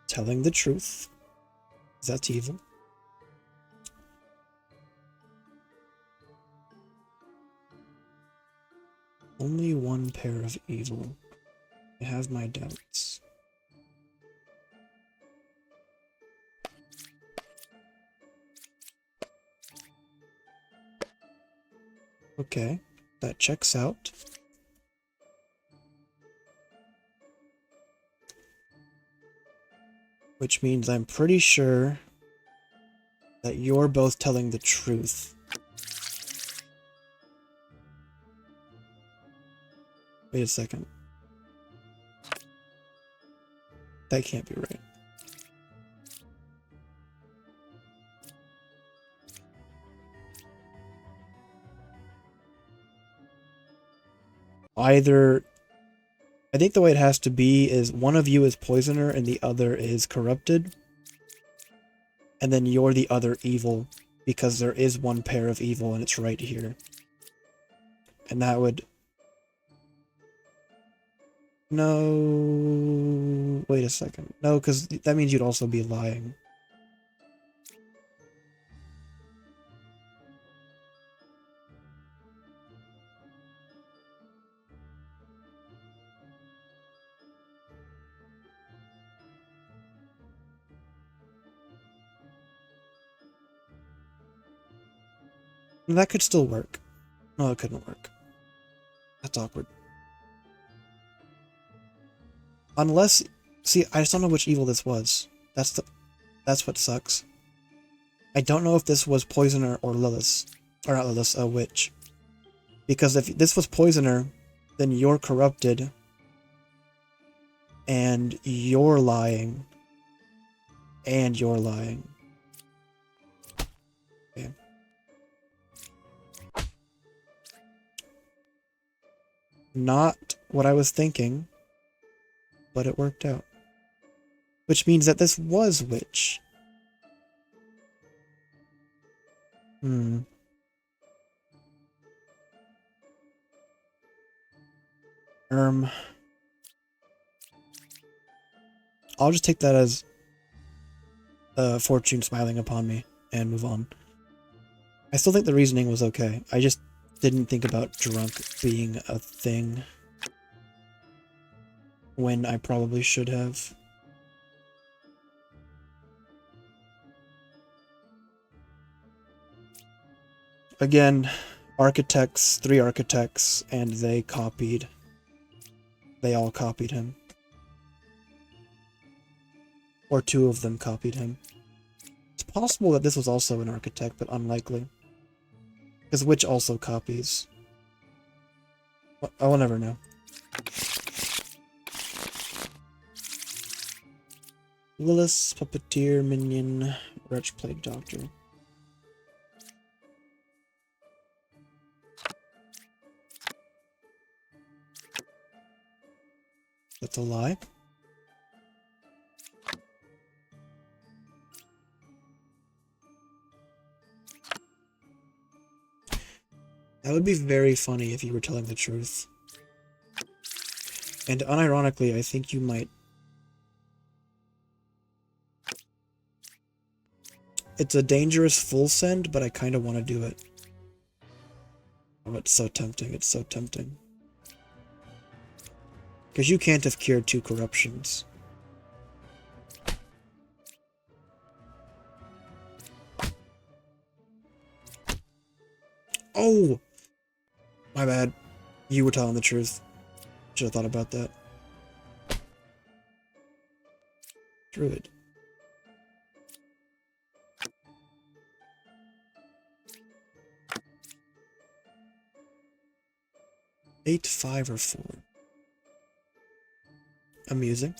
Telling the truth. That's evil. Only one pair of evil. I have my doubts. Okay, that checks out. Which means I'm pretty sure that you're both telling the truth. Wait a second. That can't be right. Either... I think the way it has to be is one of you is poisoner and the other is corrupted. And then you're the other evil, because there is one pair of evil and it's right here. And that would... No... Wait a second. No, because that means you'd also be lying. That could still work. No, it couldn't work. That's awkward. Unless... See, I just don't know which evil this was. That's what sucks. I don't know if this was Poisoner or Lilith. Or not Lilith, a witch. Because if this was Poisoner, then you're corrupted. And you're lying. And you're lying. Okay. Not what I was thinking, but it worked out. Which means that this was witch. I'll just take that as fortune smiling upon me and move on. I still think the reasoning was okay. I just didn't think about drunk being a thing when I probably should have. Again, architects, 3 architects, and they all copied him. Or 2 of them copied him. It's possible that this was also an architect, but unlikely. Because witch also copies. I will never know. Lilith, puppeteer, minion, wretch played doctor. That's a lie. That would be very funny if you were telling the truth. And unironically, I think you might... It's a dangerous full send, but I kind of want to do it. Oh, it's so tempting, it's so tempting. Because you can't have cured 2 corruptions. Oh! My bad. You were telling the truth. Should have thought about that. Druid. Eight, 5, or 4. Amusing.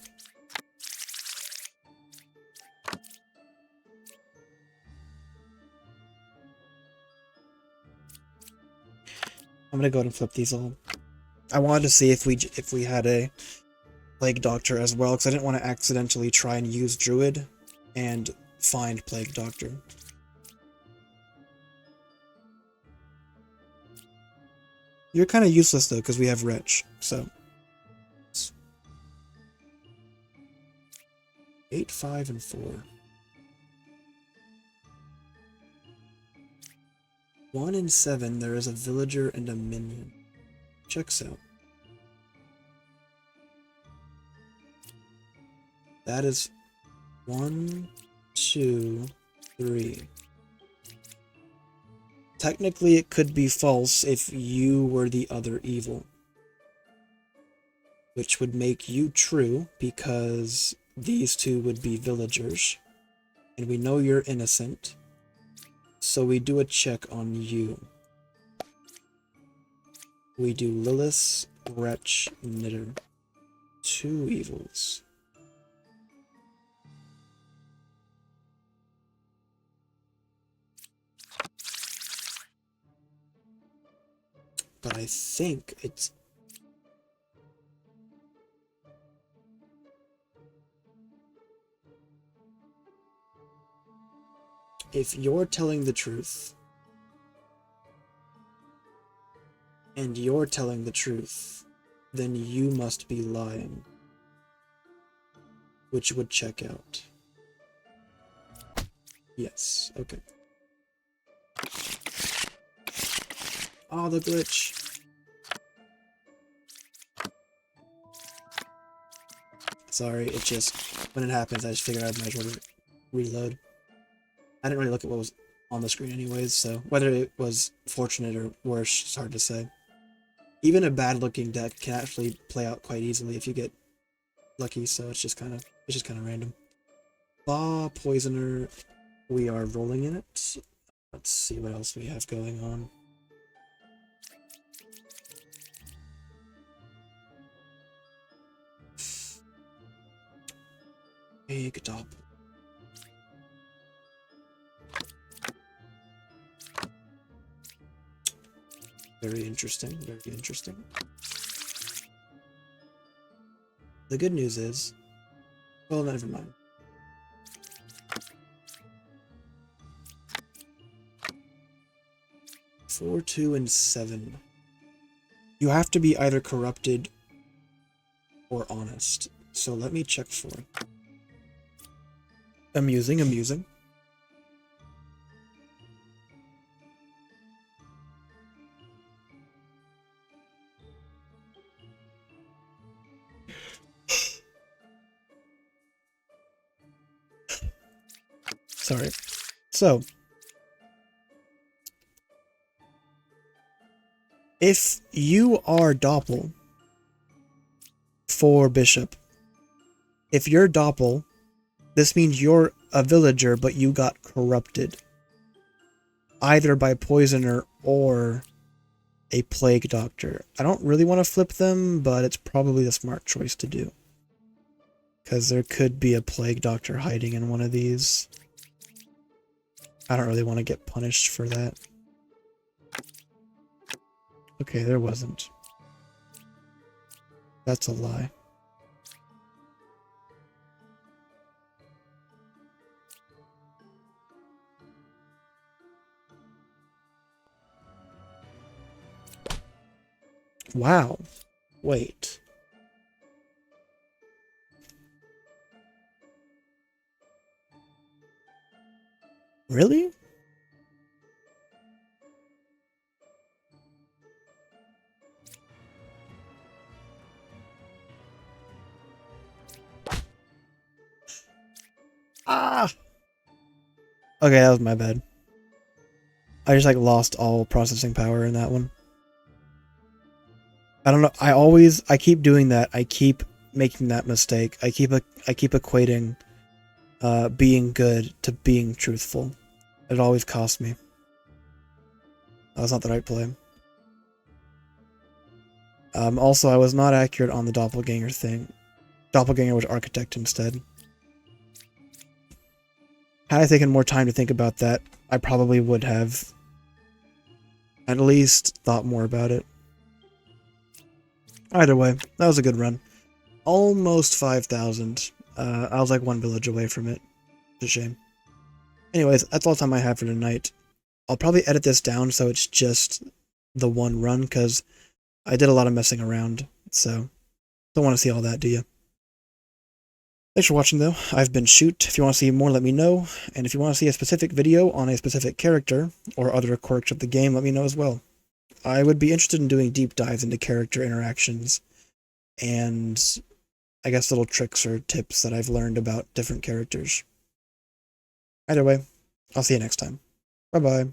I'm gonna go ahead and flip these all. I wanted to see if we had a Plague Doctor as well, because I didn't want to accidentally try and use Druid and find Plague Doctor. You're kind of useless though, because we have Wretch, so. 8, 5, and 4. 1 and 7, there is a villager and a minion. Checks out. That is 1, 2, 3. Technically, it could be false if you were the other evil, which would make you true because these two would be villagers, and we know you're innocent, so we do a check on you. We do Lilith, Wretch, Knitter. 2 evils. But I think it's... If you're telling the truth, and you're telling the truth, then you must be lying, which would check out. Yes, okay. Oh, the glitch. Sorry, it just, when it happens, I just figured I might as well reload. I didn't really look at what was on the screen anyways, so whether it was fortunate or worse, it's hard to say. Even a bad-looking deck can actually play out quite easily if you get lucky, so it's just kind of random. Law, Poisoner, we are rolling in it. Let's see what else we have going on. Big Doppel. Very interesting, very interesting. The good news is, well, never mind. Four, 2, and 7. You have to be either corrupted or honest. So let me check for it. Amusing, amusing. Sorry. So, if you are Doppel for Bishop, if you're Doppel, this means you're a villager, but you got corrupted. Either by Poisoner or a Plague Doctor. I don't really want to flip them, but it's probably the smart choice to do. Because there could be a Plague Doctor hiding in one of these. I don't really want to get punished for that. Okay, there wasn't. That's a lie. Wow. Wait. Really? Ah! Okay, that was my bad. I just lost all processing power in that one. I don't know. I keep doing that. I keep making that mistake. I keep equating being good to being truthful. It always costs me. That was not the right play. Also, I was not accurate on the doppelganger thing. Doppelganger was architect instead. Had I taken more time to think about that, I probably would have at least thought more about it. Either way, that was a good run. Almost 5,000. I was like 1 village away from it. It's a shame. Anyways, that's all the time I have for tonight. I'll probably edit this down so it's just the one run, because I did a lot of messing around, so don't want to see all that, do you? Thanks for watching, though. I've been Shoot. If you want to see more, let me know. And if you want to see a specific video on a specific character, or other quirks of the game, let me know as well. I would be interested in doing deep dives into character interactions, and I guess little tricks or tips that I've learned about different characters. Either way, I'll see you next time. Bye-bye.